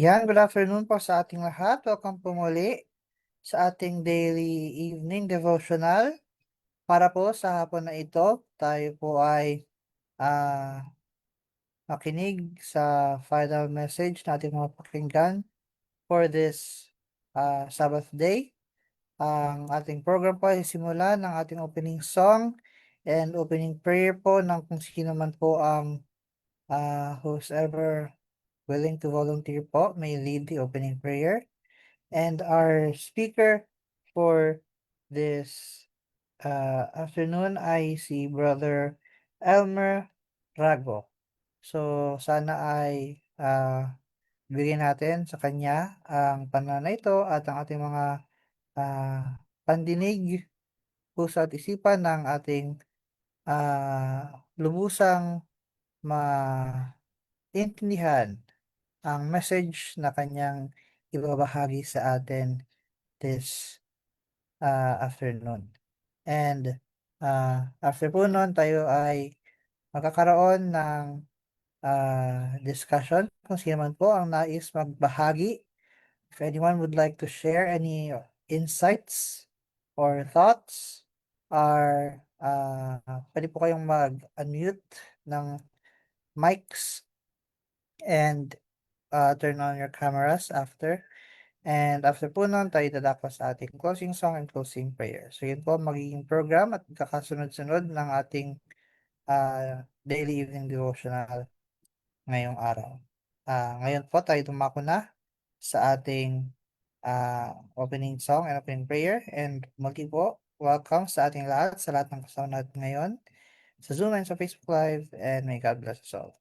Yan, good afternoon po sa ating lahat. Welcome po muli sa ating daily evening devotional. Para po sa hapon na ito, tayo po ay makinig sa final message na ating mga pakinggan for this Sabbath day. Ang ating program po ay simula ng ating opening song and opening prayer po ng kung sino man po ang who's ever willing to volunteer po may lead the opening prayer. And our speaker for this afternoon ay si Brother Elmer Rago. So, sana ay bigyan natin sa kanya ang panahon na ito at ang ating mga pandinig, puso at isipan ng ating lubusang maintindihan ang message na kanyang ibabahagi sa atin this afternoon. And after po nun, tayo ay magkakaroon ng discussion kung sino man po ang nais magbahagi. If anyone would like to share any insights or thoughts, or pwede po kayong mag-unmute ng mics and turn on your cameras after. And after po nun, tayo dadako sa ating closing song and closing prayer. So yun po magiging program at kakasunod-sunod ng ating daily evening devotional ngayong araw. Ngayon po tayo dumako na sa ating opening song and opening prayer. And muli po, welcome sa ating lahat, sa lahat ng kasama natin ngayon, sa Zoom and sa Facebook Live, and may God bless us all.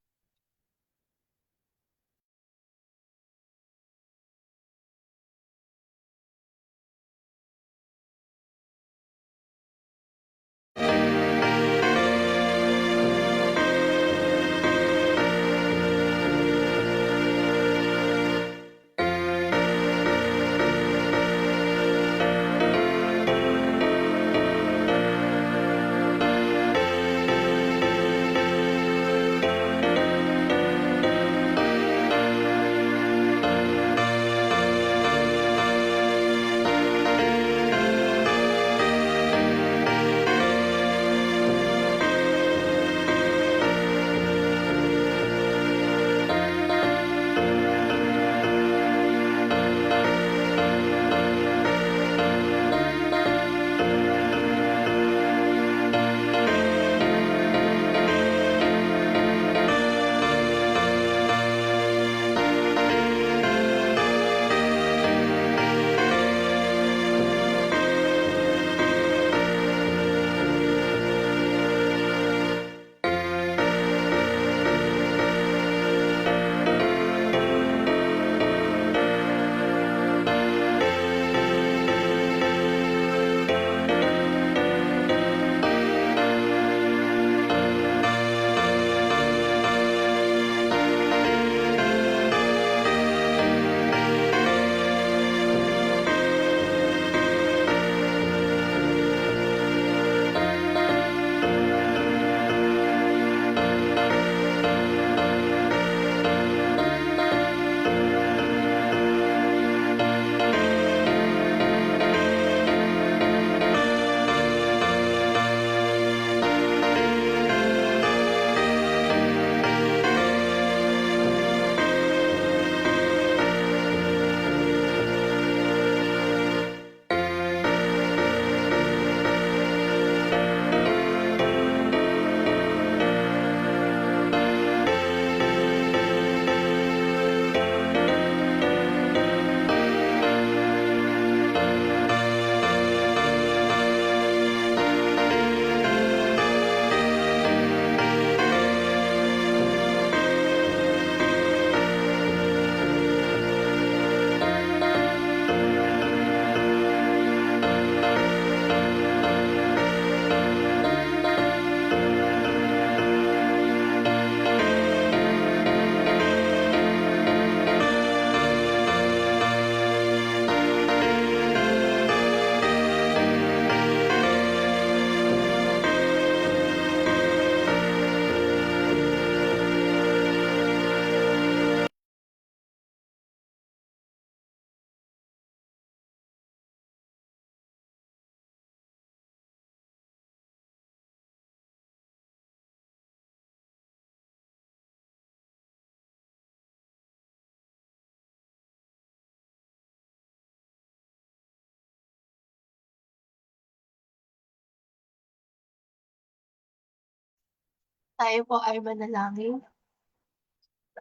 Tayo po ay manalangin.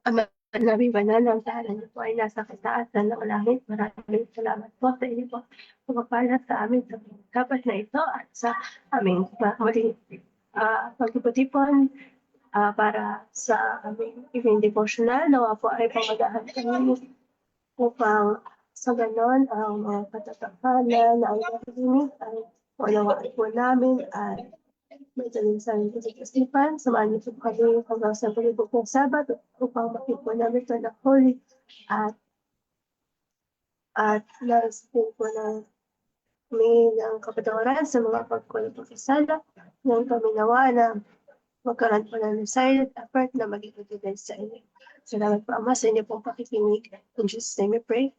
Ama namin banal, ang tahanan niyo po ay nasa kataasan ng langit. Maraming salamat po sa inyo po. Pumapala sa amin sa dapat na ito at sa aming muling pagtipon para sa aming evening devotional. Nawa po ay pamagahan kami upang sa ganon ang mga katatahanan na ang narinig ay unawaan po namin at may talinsan sa isipan. Samahan niyo po kami hanggang sa palibog ng Sabat upang makita namin ito na holy at nais din po na may ng kapatawaran sa mga pagkulang pagkasala ng kami nawa na magkaroon po ng silent effort na maging din sa inyo. Salamat po, Ama, sa inyo pong pakikinig. In Jesus' name we pray.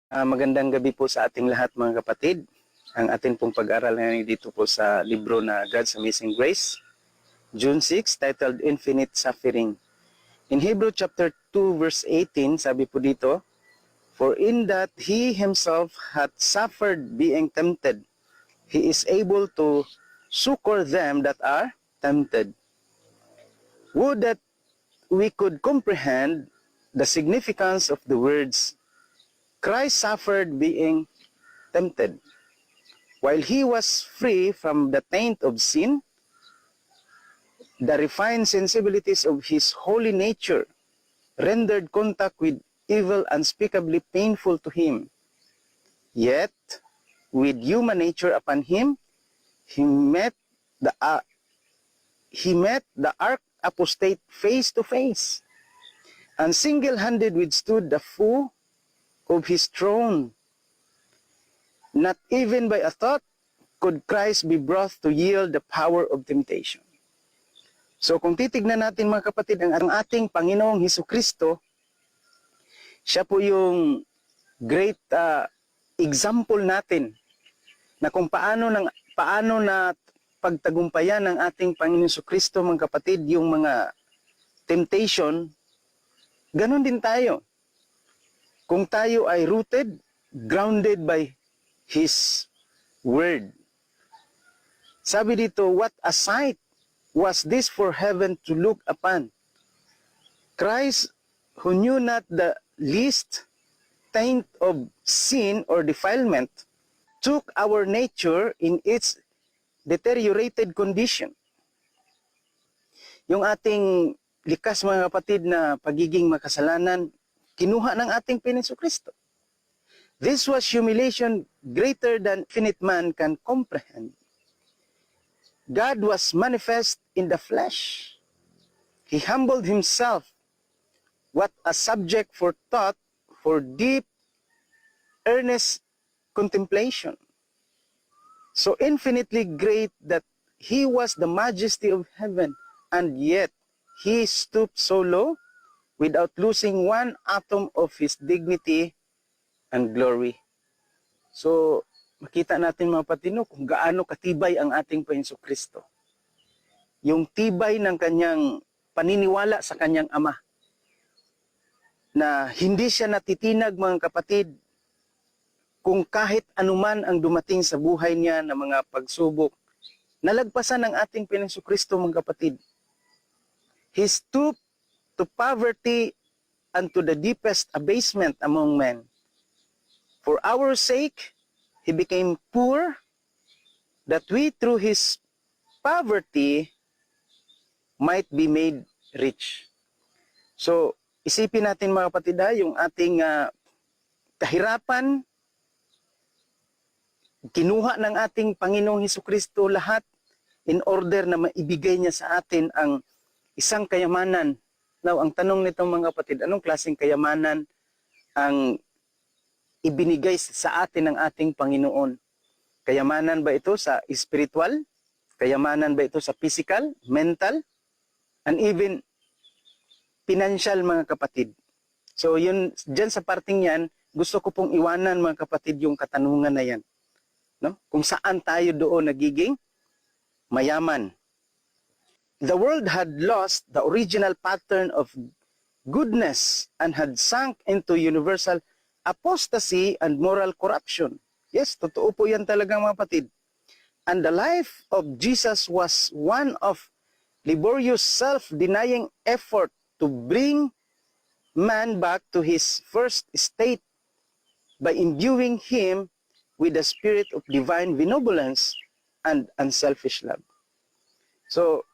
Magandang gabi po sa ating lahat mga kapatid. Ang atin pong pag-aral ngayon dito po sa libro na God's Amazing Grace, June 6, titled Infinite Suffering. In Hebrew chapter 2 verse 18, sabi po dito, "For in that he himself hath suffered being tempted, he is able to succor them that are tempted." Would that we could comprehend the significance of the words Christ suffered being tempted. While he was free from the taint of sin, the refined sensibilities of his holy nature rendered contact with evil unspeakably painful to him. Yet, with human nature upon him, he met the arch apostate face to face, and single-handed withstood the foe of his throne. Not even by a thought could Christ be brought to yield the power of temptation. So kung titignan natin mga kapatid, ang ating Panginoong Hesukristo, siya po yung great example natin na kung paano na pagtagumpayan ng ating Panginoong Hesukristo mga kapatid yung mga temptation, ganun din tayo. Kung tayo ay rooted, grounded by His Word. Sabi dito, what a sight was this for heaven to look upon. Christ, who knew not the least taint of sin or defilement, took our nature in its deteriorated condition. Yung ating likas mga kapatid na pagiging makasalanan, kinuha ng ating Panginoong Kristo. This was humiliation greater than infinite man can comprehend. God was manifest in the flesh. He humbled himself. What a subject for thought, for deep, earnest contemplation. So infinitely great that he was the majesty of heaven, and yet he stooped so low without losing one atom of his dignity and glory. So, makita natin mga patino kung gaano katibay ang ating Panginoong Kristo. Yung tibay ng kanyang paniniwala sa kanyang Ama. Na hindi siya natitinag mga kapatid kung kahit anuman ang dumating sa buhay niya na mga pagsubok. Nalagpasan ng ating Panginoong Kristo mga kapatid. He stooped to poverty and to the deepest abasement among men. For our sake, he became poor, that we through his poverty might be made rich. So, isipin natin mga kapatid, yung ating kahirapan, kinuha ng ating Panginoong Hesukristo lahat in order na maibigay niya sa atin ang isang kayamanan. Now, ang tanong nito mga kapatid, anong klaseng kayamanan ang ibinigay sa atin ng ating Panginoon? Kayamanan ba ito sa spiritual? Kayamanan ba ito sa physical, mental, and even financial mga kapatid? So yun, dyan sa parting yan, gusto ko pong iwanan mga kapatid yung katanungan na yan. No? Kung saan tayo doon nagiging mayaman. the world had lost the original pattern of goodness and had sunk into universal apostasy and moral corruption. Yes, totoo po yan talaga mga kapatid. And the life of Jesus was one of laborious self-denying effort to bring man back to his first state by imbuing him with the spirit of divine benevolence and unselfish love. So,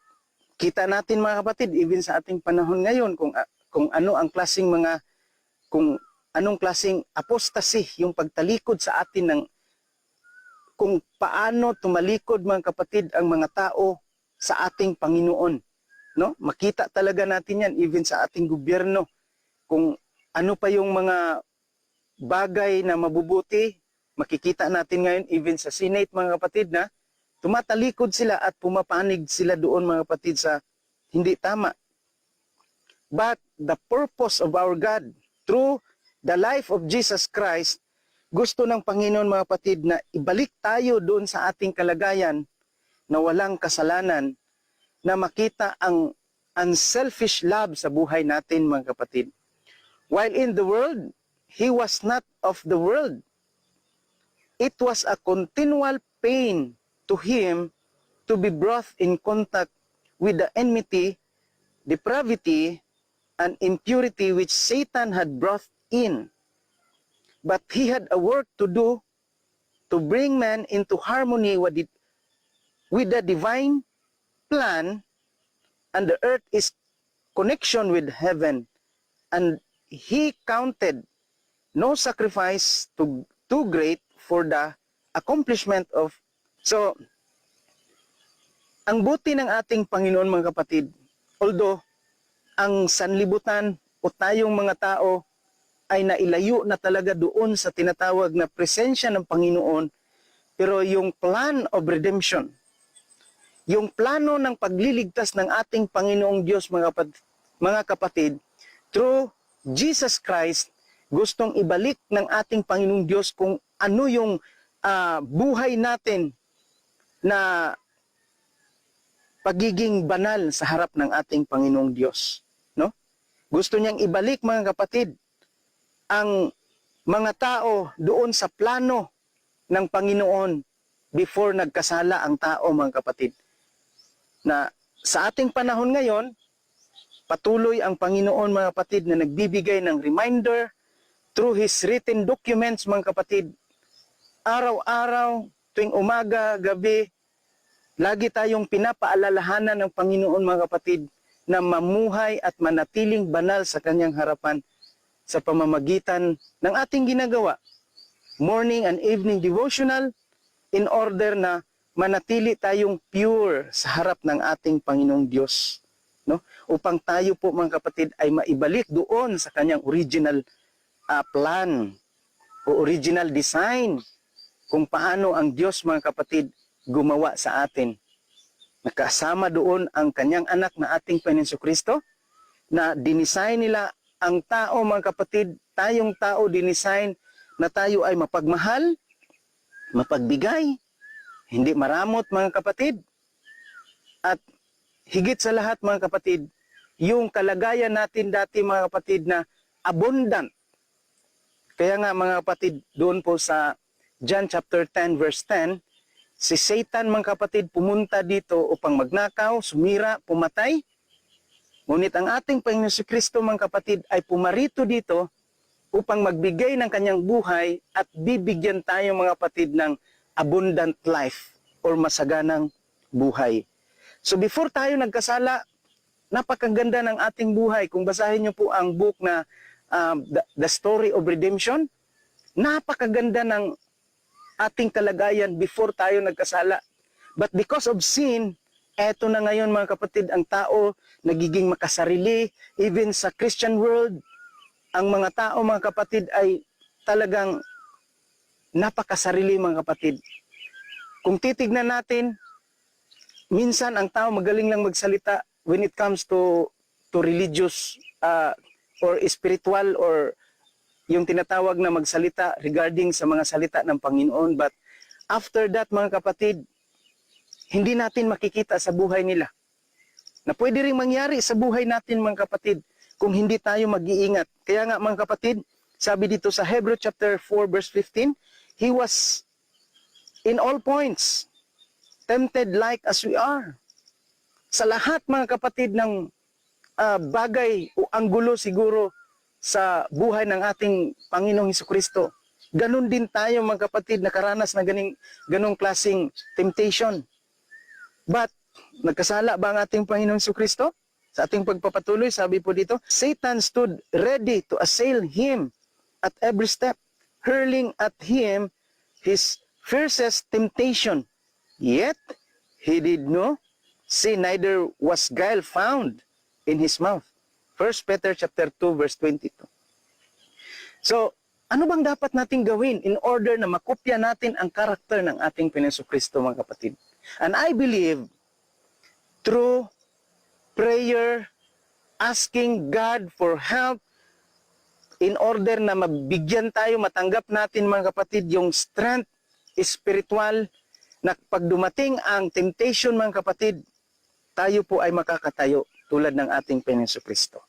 kita natin mga kapatid, even sa ating panahon ngayon, kung ano ang klaseng kung anong klaseng apostasy, yung pagtalikod sa atin ng kung paano tumalikod mga kapatid ang mga tao sa ating Panginoon. No? Makita talaga natin yan even sa ating gobyerno. Kung ano pa yung mga bagay na mabubuti, makikita natin ngayon even sa Senate mga kapatid na tumatalikod sila at pumapanig sila doon mga kapatid sa hindi tama. But the purpose of our God through the life of Jesus Christ, gusto ng Panginoon mga kapatid na ibalik tayo doon sa ating kalagayan na walang kasalanan, na makita ang unselfish love sa buhay natin mga kapatid. While in the world, He was not of the world. It was a continual pain to Him to be brought in contact with the enmity, depravity, and impurity which Satan had brought in. But He had a work to do to bring man into harmony with the divine plan, and the earth is connection with heaven. And He counted no sacrifice too great for the accomplishment of. So, ang buti ng ating Panginoon mga kapatid, although ang sanlibutan o tayong mga tao ay nailayo na talaga doon sa tinatawag na presensya ng Panginoon, pero yung plan of redemption, yung plano ng pagliligtas ng ating Panginoong Diyos mga kapatid, through Jesus Christ, gustong ibalik ng ating Panginoong Diyos kung ano yung buhay natin na pagiging banal sa harap ng ating Panginoong Diyos. No? Gusto niyang ibalik mga kapatid ang mga tao doon sa plano ng Panginoon before nagkasala ang tao mga kapatid. Na sa ating panahon ngayon, patuloy ang Panginoon mga kapatid na nagbibigay ng reminder through His written documents mga kapatid. Araw-araw, tuwing umaga, gabi, lagi tayong pinapaalalahanan ng Panginoon mga kapatid na mamuhay at manatiling banal sa Kanyang harapan sa pamamagitan ng ating ginagawa, morning and evening devotional, in order na manatili tayong pure sa harap ng ating Panginoong Diyos. No? Upang tayo po mga kapatid ay maibalik doon sa Kanyang original plan o original design kung paano ang Diyos mga kapatid gumawa sa atin. Nakasama doon ang Kanyang anak na ating Panginoon Kristo na dinisign nila ang tao mga kapatid, tayong tao dinisign na tayo ay mapagmahal, mapagbigay, hindi maramot mga kapatid. At higit sa lahat mga kapatid, yung kalagayan natin dati mga kapatid na abundant. Kaya nga mga kapatid, doon po sa John chapter 10 verse 10, si Satan mga kapatid pumunta dito upang magnakaw, sumira, pumatay. Ngunit ang ating Panginoon Kristo mga kapatid ay pumarito dito upang magbigay ng kanyang buhay at bibigyan tayo mga kapatid ng abundant life or masaganang buhay. So before tayo nagkasala, napakaganda ng ating buhay. Kung basahin niyo po ang book na The Story of Redemption, napakaganda ng ating kalagayan before tayo nagkasala. But because of sin, eto na ngayon mga kapatid, ang tao nagiging makasarili. Even sa Christian world, ang mga tao mga kapatid ay talagang napakasarili mga kapatid. Kung titignan natin, minsan ang tao magaling lang magsalita when it comes to religious or spiritual or yung tinatawag na magsalita regarding sa mga salita ng Panginoon. But after that mga kapatid, hindi natin makikita sa buhay nila na pwede rin mangyari sa buhay natin mga kapatid kung hindi tayo mag-iingat. Kaya nga mga kapatid, sabi dito sa Hebrew chapter 4 verse 15, he was in all points tempted like as we are. Sa lahat mga kapatid ng bagay o anggulo siguro sa buhay ng ating Panginoong Hesukristo, ganun din tayo mga kapatid nakaranas na ganong klaseng temptation. But nagkasala ba ang ating Panginoong Hesukristo? Sa ating pagpapatuloy, sabi po dito, Satan stood ready to assail him at every step, hurling at him his fiercest temptation. Yet he did no sin, neither was guile found in his mouth. 1 Peter chapter 2 verse 22. So, ano bang dapat nating gawin in order na makopya natin ang karakter ng ating Panginoong Hesukristo mga kapatid? And I believe through prayer, asking God for help in order na mabigyan tayo, matanggap natin mga kapatid yung strength spiritual na pag dumating ang temptation mga kapatid, tayo po ay makakatayo tulad ng ating Panginoong Hesukristo.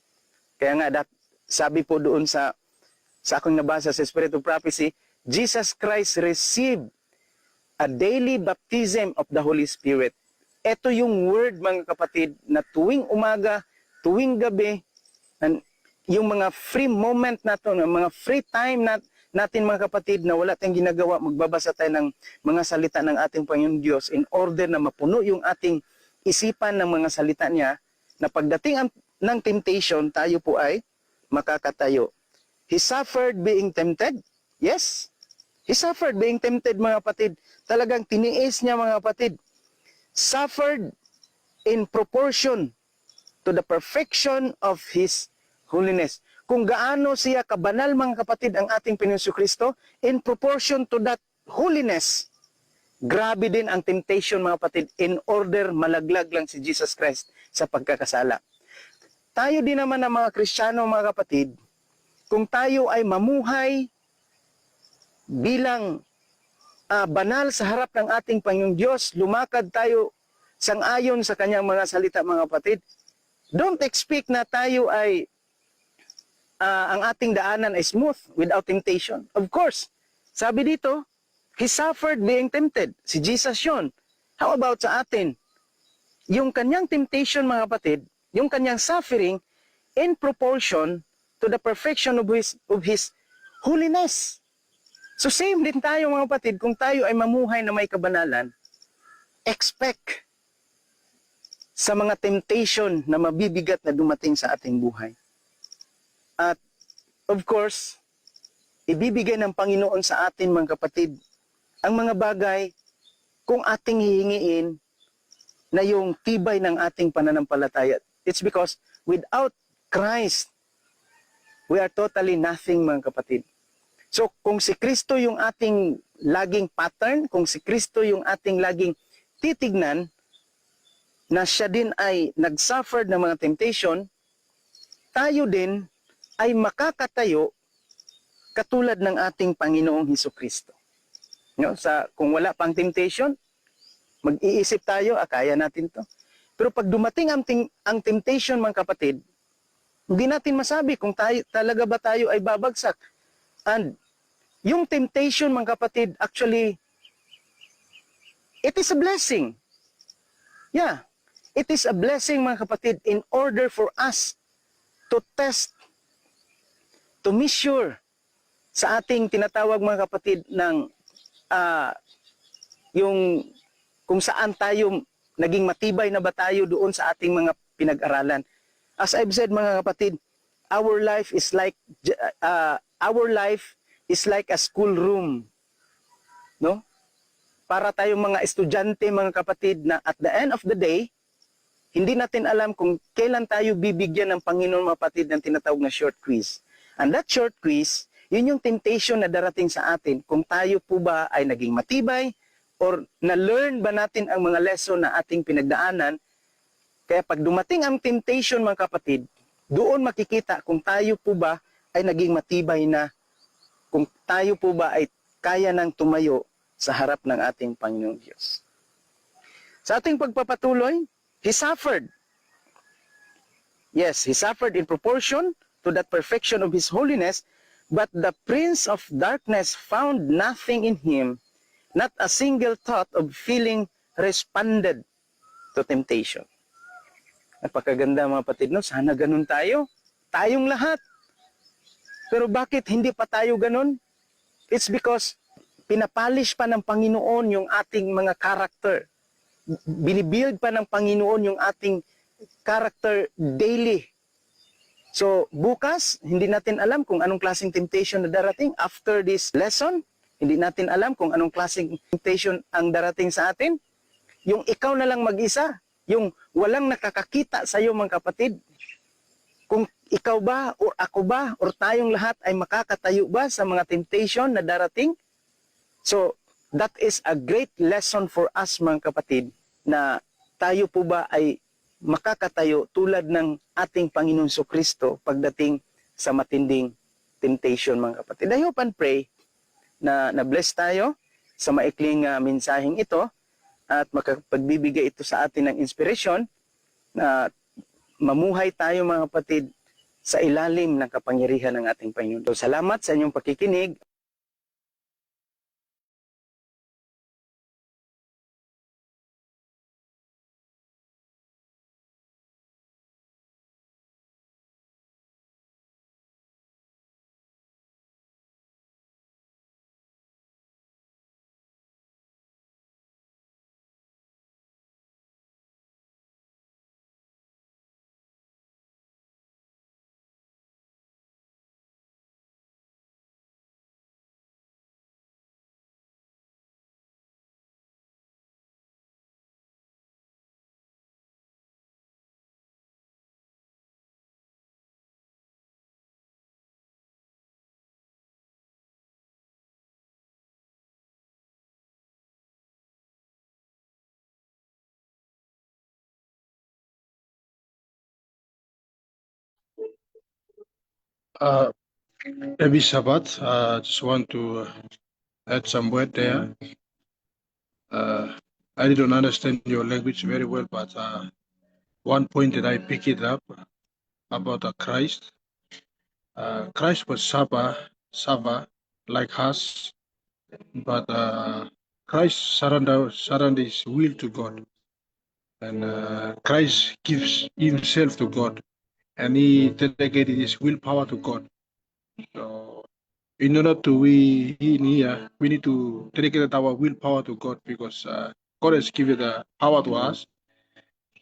Kaya nga, sabi po doon sa akong nabasa sa Spirit of Prophecy, Jesus Christ received a daily baptism of the Holy Spirit. Ito yung word mga kapatid na tuwing umaga, tuwing gabi, yung mga free moment natin, mga free time natin mga kapatid na wala tayong ginagawa, magbabasa tayo ng mga salita ng ating Panginoon Diyos in order na mapuno yung ating isipan ng mga salita niya na pagdating ng temptation, tayo po ay makakatayo. He suffered being tempted. Yes, he suffered being tempted mga kapatid. Talagang tiniis niya mga kapatid. Suffered in proportion to the perfection of His holiness. Kung gaano siya kabanal mga kapatid ang ating Panginoon Jesucristo, in proportion to that holiness, grabe din ang temptation mga kapatid in order malaglag lang si Jesus Christ sa pagkakasala. Tayo din naman ng mga Kristiyano mga kapatid, kung tayo ay mamuhay bilang banal sa harap ng ating Panginoong Diyos, lumakad tayo sang-ayon sa kanyang mga salita mga kapatid, don't expect na tayo ay ang ating daanan ay smooth without temptation. Of course, sabi dito, He suffered being tempted. Si Jesus yun. How about sa atin? Yung kanyang temptation mga kapatid, yung kanyang suffering in proportion to the perfection of His holiness. So same din tayo mga kapatid, kung tayo ay mamuhay na may kabanalan, expect sa mga temptation na mabibigat na dumating sa ating buhay. At of course, ibibigay ng Panginoon sa atin mga kapatid ang mga bagay kung ating hihingiin na yung tibay ng ating pananampalataya. It's because without Christ, we are totally nothing mga kapatid. So kung si Kristo yung ating laging pattern, kung si Kristo yung ating laging titignan, na siya din ay nag-suffer ng mga temptation, tayo din ay makakatayo katulad ng ating Panginoong Hesukristo. No? Kung wala pang temptation, mag-iisip tayo, kaya natin to. Pero pag dumating ang temptation mga kapatid, hindi natin masabi kung talaga ba tayo ay babagsak. And yung temptation mga kapatid, actually, it is a blessing. Yeah, it is a blessing mga kapatid in order for us to test, to measure sa ating tinatawag mga kapatid ng yung kung saan tayo naging matibay na ba tayo doon sa ating mga pinag-aralan. As I've said mga kapatid, our life is like a schoolroom. No? Para tayong mga estudyante mga kapatid na at the end of the day, hindi natin alam kung kailan tayo bibigyan ng Panginoon mga kapatid ng tinatawag na short quiz. And that short quiz, yun yung temptation na darating sa atin kung tayo po ba ay naging matibay or na-learn ba natin ang mga lesson na ating pinagdaanan. Kaya pag dumating ang temptation mga kapatid, doon makikita kung tayo po ba ay naging matibay na, kung tayo po ba ay kaya nang tumayo sa harap ng ating Panginoong Diyos. Sa ating pagpapatuloy, He suffered. Yes, he suffered in proportion to that perfection of his holiness, but the prince of darkness found nothing in him, not a single thought of feeling responded to temptation. Napakaganda mga kapatid, no? Sana ganun tayo. Tayong lahat. Pero bakit hindi pa tayo ganun? It's because pinapolish pa ng Panginoon yung ating mga character. Binibuild pa ng Panginoon yung ating character daily. So, bukas, hindi natin alam kung anong klaseng temptation na darating. After this lesson, hindi natin alam kung anong klaseng temptation ang darating sa atin. Yung ikaw na lang mag-isa, yung walang nakakakita sa iyo mga kapatid, kung ikaw ba o ako ba o tayong lahat ay makakatayo ba sa mga temptation na darating? So, that is a great lesson for us mga kapatid, na tayo po ba ay makakatayo tulad ng ating Panginoon Kristo pagdating sa matinding temptation mga kapatid. I hope and pray na na-bless tayo sa maikling mensaheng ito at makapagbibigay ito sa atin ng inspirasyon na mamuhay tayo mga kapatid sa ilalim ng kapangyarihan ng ating Panginoon. So, salamat sa inyong pakikinig. Uh, Maybe Sabbath, just want to add some word there. I didn't understand your language very well, but one point that I pick it up about Christ. Christ was suffer like us, but Christ surrender his will to God, and Christ gives himself to God, and he dedicated his willpower to God. So in order to we in here, we need to dedicate our willpower to God, because God has given the power to us.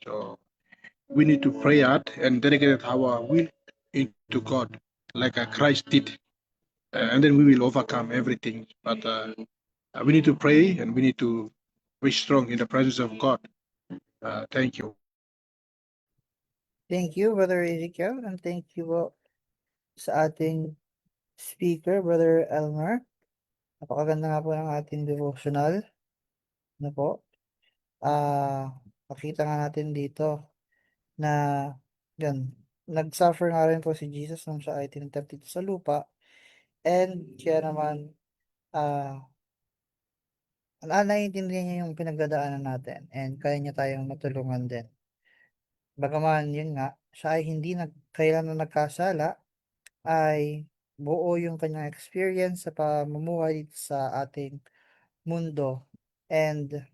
So we need to pray hard and dedicate our will into God, like Christ did, and then we will overcome everything. But we need to pray and we need to be strong in the presence of God. Thank you. Thank you, Brother Ezekiel, and thank you po sa ating speaker, Brother Elmer. Napakaganda nga po ng ating devotional. Ano po? Makita nga natin dito na yan, nag-suffer nga rin po si Jesus nung siya ay tinatapos dito sa lupa. And kaya naman, naiintindihan niya yung pinagdadaanan natin and kaya niya tayong matulungan din. Bagaman yun nga, siya ay hindi kailan na nagkasala, ay buo yung kanyang experience sa pamumuhay sa ating mundo. And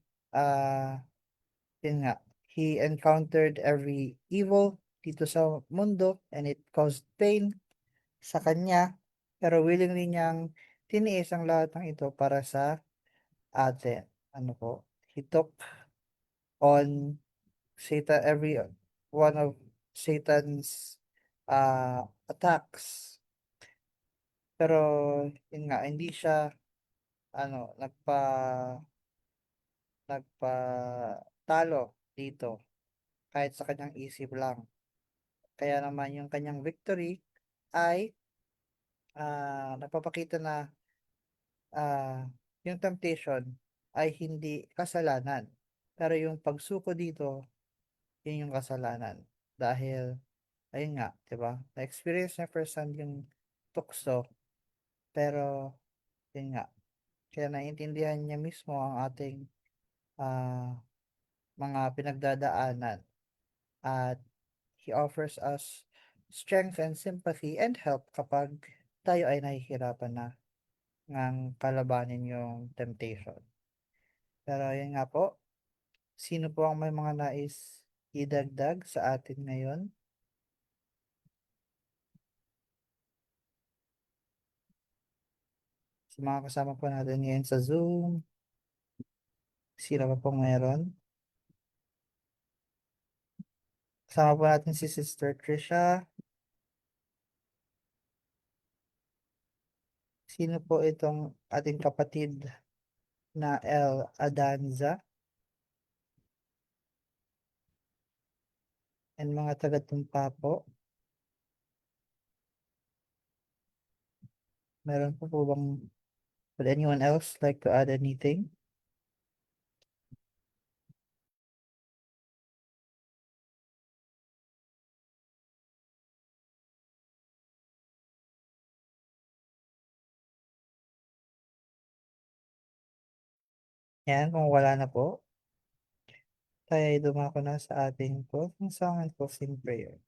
yun nga, he encountered every evil dito sa mundo and it caused pain sa kanya, pero willingly niyang tiniis ang lahat ng ito para sa atin. Ano po? He took on Satan, every one of Satan's attacks. Pero yun nga, hindi siya nagpa-talo dito kahit sa kanyang isip lang. Kaya naman yung kanyang victory ay nagpapakita na yung temptation ay hindi kasalanan. Pero yung pagsuko dito, yun yung kasalanan. Dahil, ayun nga, di ba? Na-experience niya firsthand yung tukso. Pero, yun nga, kaya naiintindihan niya mismo ang ating mga pinagdadaanan. At He offers us strength and sympathy and help kapag tayo ay nahihirapan na ngang kalabanin yung temptation. Pero yun nga po, sino po ang may mga nais idagdag sa atin ngayon? Sa mga kasama po natin ngayon sa Zoom, sino pa po meron? Kasama po natin si Sister Trisha. Sino po itong ating kapatid na El Adanza? And mga taga-tumpa po. Meron po bang, would anyone else like to add anything? Yan, kung wala na po, tayo ay dumako na sa ating closing song and closing prayer.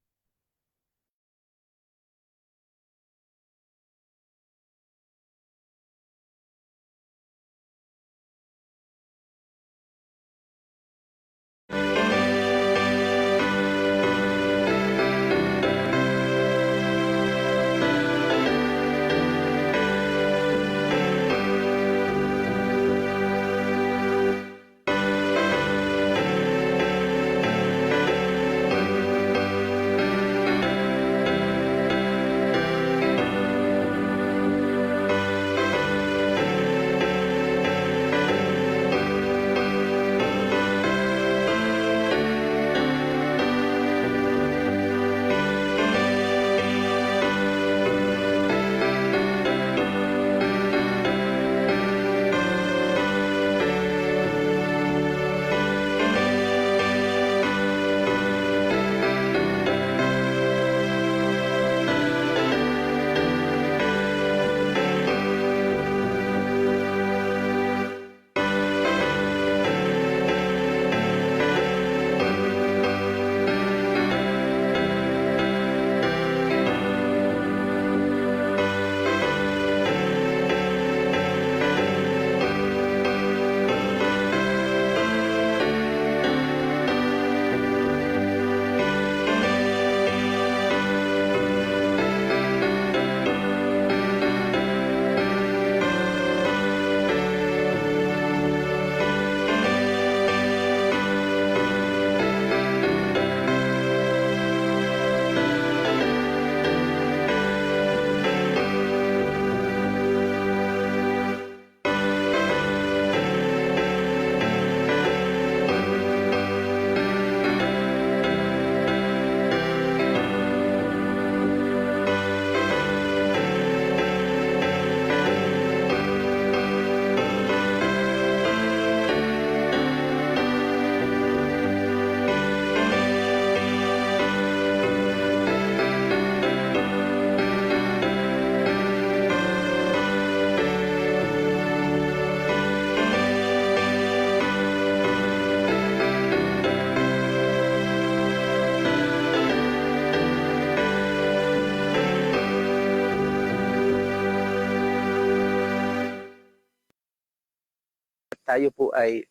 Tayo po ay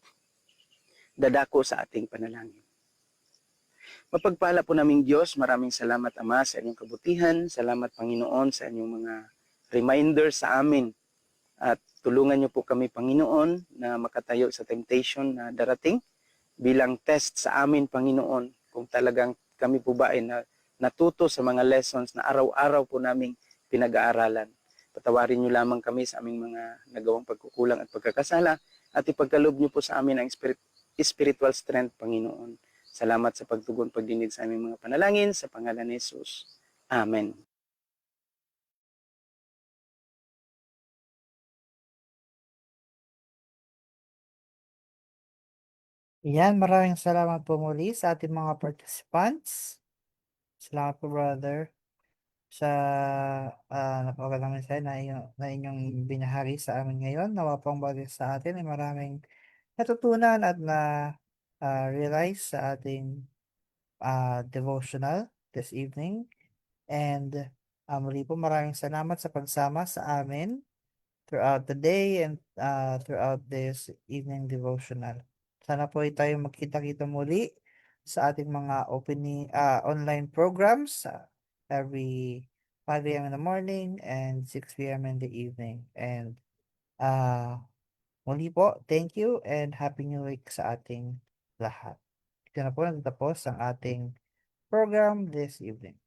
dadako sa ating panalangin. Mapagpala po naming Diyos, maraming salamat Ama sa inyong kabutihan, salamat Panginoon sa inyong mga reminders sa amin. At tulungan niyo po kami Panginoon na makatayo sa temptation na darating bilang test sa amin Panginoon kung talagang kami po ba ay natuto sa mga lessons na araw-araw po naming pinag-aaralan. Patawarin niyo lamang kami sa aming mga nagawang pagkukulang at pagkakasala at ipagkaloob niyo po sa amin ang spiritual strength, Panginoon. Salamat sa pagtugon, pagdinig sa aming mga panalangin sa pangalan ni Jesus. Amen. Yan, maraming salamat po muli sa ating mga participants. Salamat po, brother, sa napakagandang mensahe na inyong binahagi sa amin ngayon. Nawa po ang bawat isa sa atin ay maraming natutunan at na realize sa ating devotional. this evening. And muli po maraming salamat sa pagsama sa amin throughout the day and throughout this evening devotional. Sana po ay tayo magkita-kita muli sa ating mga online programs every 5 a.m. in the morning and 6 p.m. in the evening. And muli po, thank you and Happy New Week sa ating lahat. Ito na po nagtapos ang ating program this evening.